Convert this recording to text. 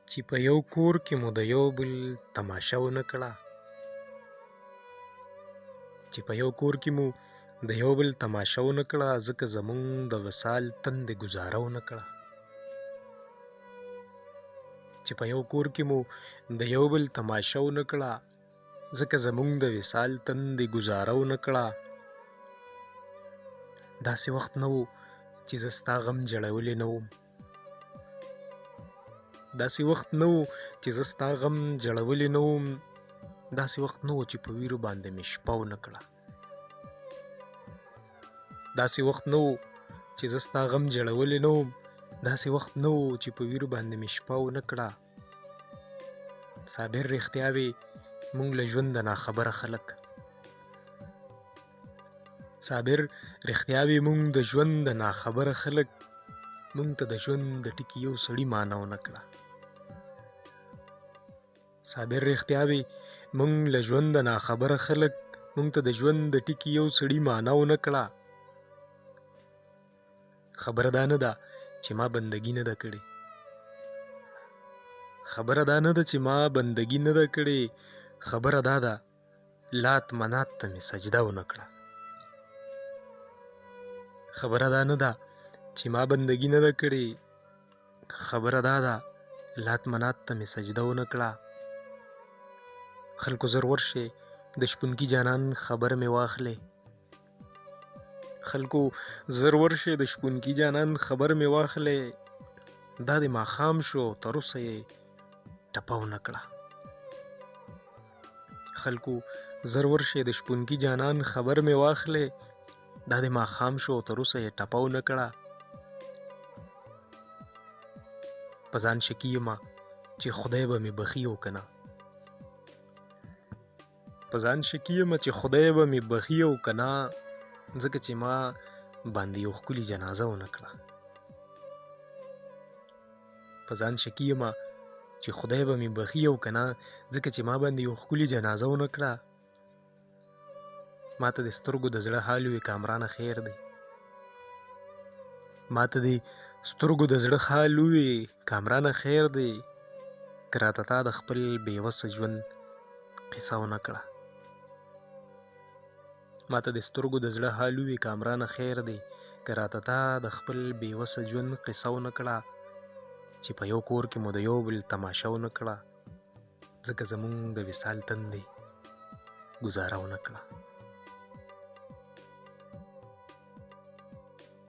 چې په یو کور کې مو د یو بل تماشه ونه کړه چې په یو کور کې مو د یو بل تماشه ونه کړه ځکه زمونږ د وصال تندې ګزاره ونه کړه چې په یو کور کې مو د یو بل تماشه ونه کړه ځکه زمونږ د وصال تندې ګزاره ونه کړه داسې وخت نه و چې زه ستا غم جړولی نه وم داسې وخت نه و چې زه ستا غم جړولی نه وم داسې وخت نه و چې په ویرو باندې مې شپه ونه کړه داسې وخت نه و چې زه ستا غم جړولی نه وم داسې وخت نه و چې په ویرو باندې مې شپه ونه کړه صابر رښتیا وې مونږ له ژونده ناخبره خلک صابر رښتیا وې مونږ د ژوند د ناخبره خلک مونږ ته د ژوند د ټکي یو سړي معنا ونه کړه صابر رښتیا وې مونږ له ژوند د ناخبره خلک مونږ ته د ژوند د ټکي یو سړي معنا ونه کړه خبره دا نه ده چې ما بندګي نه ده کړې خبره دا نه ده چې ما بندګي نه ده کړې خبره دا ده لات منات ته مې سجده ونه کړه خبره دا نه ده چې ما بندګي نه ده کړې خبره دا ده لات منات ته مې سجده ونه کړه خلکو زر ورشئ د شپونکي جانان خبر مې واخلې خلکو زر ورشئ د شپونکي جانان خبر مې واخلې دا د ماښام شو تر اوسه یې ټپه ونه کړه خلکو زر ورشئ د شپونکي جانان خبر مې واخلې دا د ماښام شو تر اوسه یې ټپه ونه کړه په ځان شکي یمه چې خدای به مې بخي او که نه په ځان شکي یمه چې خدای به مې بخي او که نه ځکه چې ما باندې یو ښکلي جنازه ونه کړه په ځان شکي یمه چې خدای به مې بخي او که نه ځکه چې ما باندې یو ښکلي جنازه ونه کړه ما ته د سترګو د زړه حال وې کامرانه خیر دی ما ته د سترګو د زړه حال وې کامرانه خیر دی که راته تا د خپل بېوسه ژوند قصه ونه کړه ما ته د سترګو د زړه حال وې کامرانه خیر دی که راته تا د خپل بېوسه ژوند قصه ونه کړه چې په یو کور کې مو د یو بل تماشه ونه کړه ځکه زمونږ د وصال تندې ګزاره ونه کړه